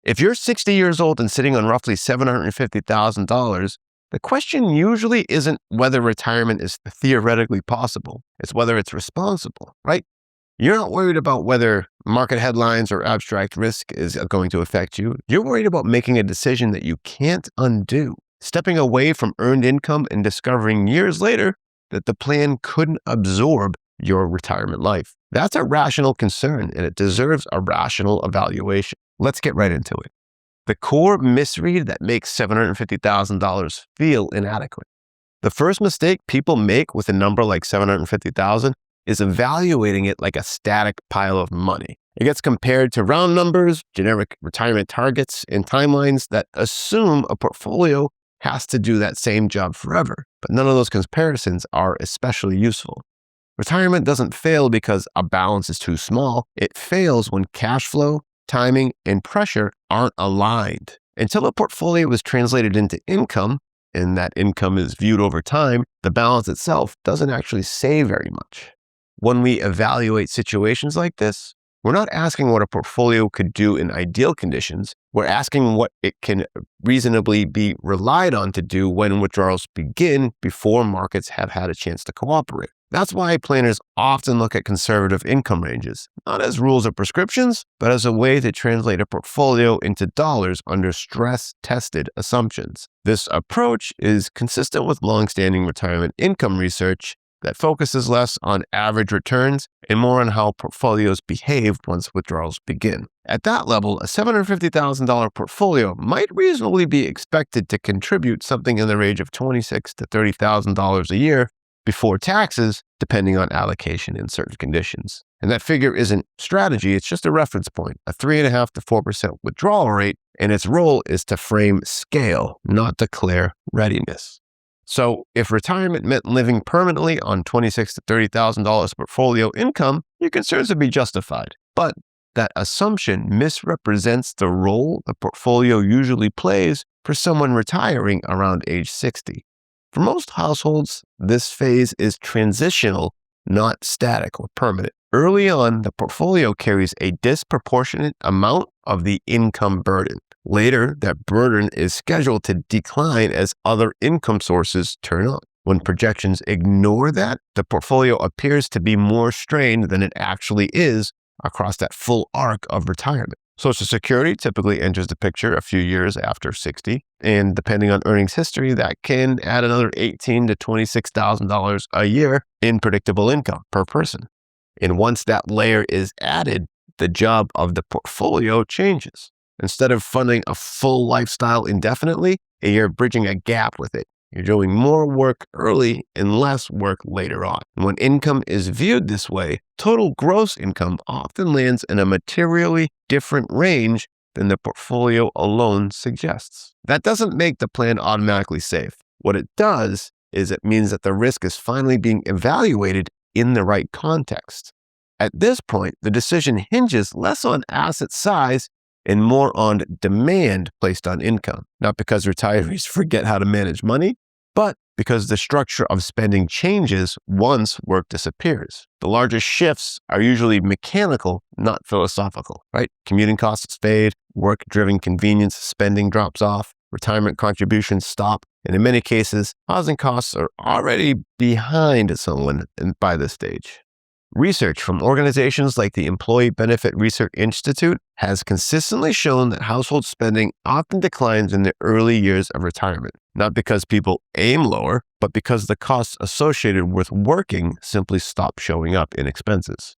If you're 60 years old and sitting on roughly $750,000, the question usually isn't whether retirement is theoretically possible. It's whether it's responsible, right? You're not worried about whether market headlines or abstract risk is going to affect you. You're worried about making a decision that you can't undo, stepping away from earned income and discovering years later that the plan couldn't absorb your retirement life. That's a rational concern, and it deserves a rational evaluation. Let's get right into it. The core misread that makes $750,000 feel inadequate. The first mistake people make with a number like $750,000 is evaluating it like a static pile of money. It gets compared to round numbers, generic retirement targets, and timelines that assume a portfolio has to do that same job forever. But none of those comparisons are especially useful. Retirement doesn't fail because a balance is too small. It fails when cash flow, timing, and pressure aren't aligned. Until a portfolio is translated into income, and that income is viewed over time, the balance itself doesn't actually say very much. When we evaluate situations like this, we're not asking what a portfolio could do in ideal conditions. We're asking what it can reasonably be relied on to do when withdrawals begin before markets have had a chance to cooperate. That's why planners often look at conservative income ranges, not as rules or prescriptions, but as a way to translate a portfolio into dollars under stress-tested assumptions. This approach is consistent with long-standing retirement income research that focuses less on average returns and more on how portfolios behave once withdrawals begin. At that level, a $750,000 portfolio might reasonably be expected to contribute something in the range of $26,000 to $30,000 a year before taxes, depending on allocation in certain conditions. And that figure isn't strategy, it's just a reference point, a 3.5% to 4% withdrawal rate, and its role is to frame scale, not declare readiness. So if retirement meant living permanently on $26,000 to $30,000 portfolio income, your concerns would be justified. But that assumption misrepresents the role the portfolio usually plays for someone retiring around age 60. For most households, this phase is transitional, not static or permanent. Early on, the portfolio carries a disproportionate amount of the income burden. Later, that burden is scheduled to decline as other income sources turn on. When projections ignore that, the portfolio appears to be more strained than it actually is across that full arc of retirement. Social Security typically enters the picture a few years after 60, and depending on earnings history, that can add another $18,000 to $26,000 a year in predictable income per person. And once that layer is added, the job of the portfolio changes. Instead of funding a full lifestyle indefinitely, you're bridging a gap with it. You're doing more work early and less work later on. And when income is viewed this way, total gross income often lands in a materially different range than the portfolio alone suggests. That doesn't make the plan automatically safe. What it does is it means that the risk is finally being evaluated in the right context. At this point, the decision hinges less on asset size and more on demand placed on income. Not because retirees forget how to manage money, but because the structure of spending changes once work disappears. The largest shifts are usually mechanical, not philosophical, right? Commuting costs fade, work-driven convenience spending drops off, retirement contributions stop, and in many cases, housing costs are already behind someone by this stage. Research from organizations like the Employee Benefit Research Institute has consistently shown that household spending often declines in the early years of retirement, not because people aim lower, but because the costs associated with working simply stop showing up in expenses.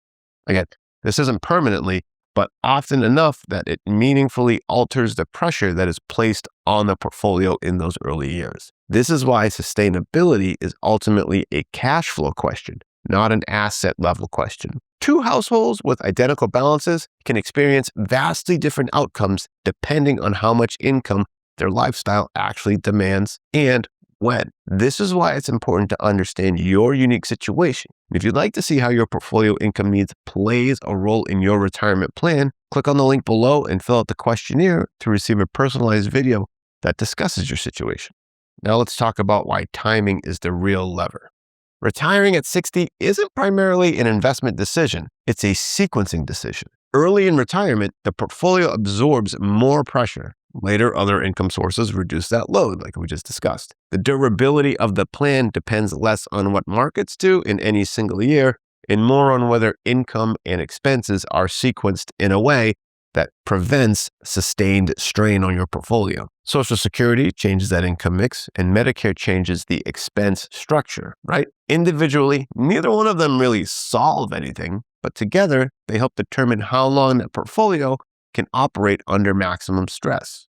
Again, this isn't permanently, but often enough that it meaningfully alters the pressure that is placed on the portfolio in those early years. This is why sustainability is ultimately a cash flow question, not an asset level question. Two households with identical balances can experience vastly different outcomes depending on how much income their lifestyle actually demands and when. This is why it's important to understand your unique situation. If you'd like to see how your portfolio income needs plays a role in your retirement plan, click on the link below and fill out the questionnaire to receive a personalized video that discusses your situation. Now let's talk about why timing is the real lever. Retiring at 60 isn't primarily an investment decision, it's a sequencing decision. Early in retirement, the portfolio absorbs more pressure. Later, other income sources reduce that load, like we just discussed. The durability of the plan depends less on what markets do in any single year and more on whether income and expenses are sequenced in a way that prevents sustained strain on your portfolio. Social Security changes that income mix, and Medicare changes the expense structure, right? Individually, neither one of them really solve anything, but together, they help determine how long that portfolio can operate under maximum stress.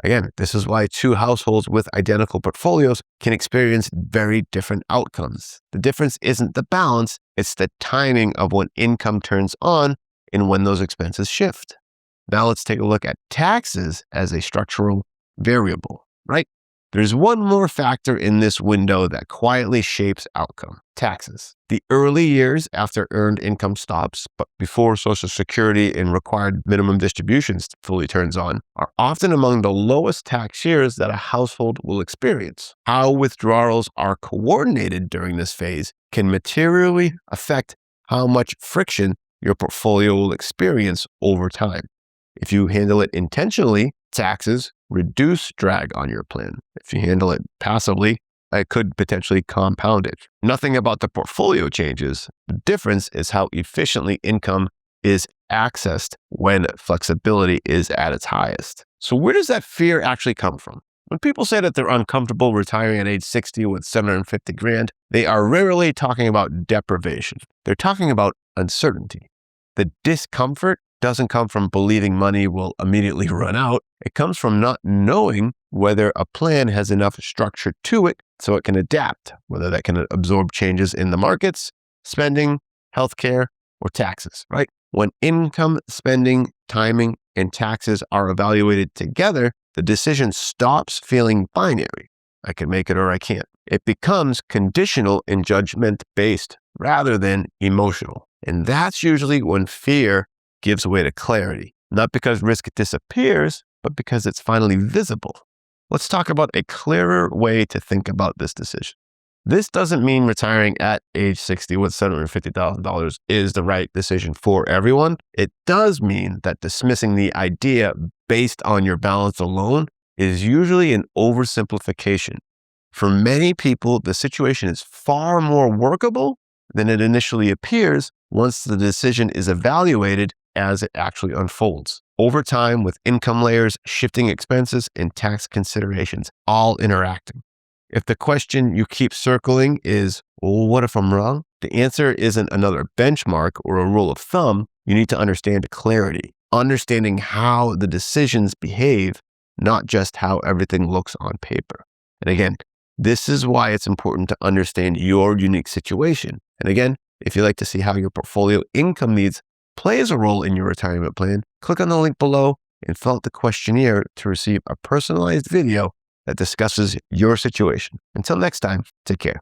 Again, this is why two households with identical portfolios can experience very different outcomes. The difference isn't the balance, it's the timing of when income turns on and when those expenses shift. Now let's take a look at taxes as a structural variable, right? There's one more factor in this window that quietly shapes outcome: taxes. The early years after earned income stops, but before Social Security and required minimum distributions fully turns on, are often among the lowest tax years that a household will experience. How withdrawals are coordinated during this phase can materially affect how much friction your portfolio will experience over time. If you handle it intentionally, taxes reduce drag on your plan. If you handle it passively, it could potentially compound it. Nothing about the portfolio changes. The difference is how efficiently income is accessed when flexibility is at its highest. So where does that fear actually come from? When people say that they're uncomfortable retiring at age 60 with 750 grand, they are rarely talking about deprivation. They're talking about uncertainty. The discomfort doesn't come from believing money will immediately run out. It comes from not knowing whether a plan has enough structure to it so it can adapt, whether that can absorb changes in the markets, spending, healthcare, or taxes, right? When income, spending, timing, and taxes are evaluated together, the decision stops feeling binary. I can make it or I can't. It becomes conditional and judgment-based rather than emotional. And that's usually when fear gives way to clarity, not because risk disappears, but because it's finally visible. Let's talk about a clearer way to think about this decision. This doesn't mean retiring at age 60 with $750,000 is the right decision for everyone. It does mean that dismissing the idea based on your balance alone is usually an oversimplification. For many people, the situation is far more workable than it initially appears once the decision is evaluated as it actually unfolds. Over time, with income layers, shifting expenses, and tax considerations all interacting. If the question you keep circling is, well, what if I'm wrong? The answer isn't another benchmark or a rule of thumb. You need to understand clarity, understanding how the decisions behave, not just how everything looks on paper. And again, this is why it's important to understand your unique situation. And again, if you'd like to see how your portfolio income needs plays a role in your retirement plan, click on the link below and fill out the questionnaire to receive a personalized video that discusses your situation. Until next time, take care.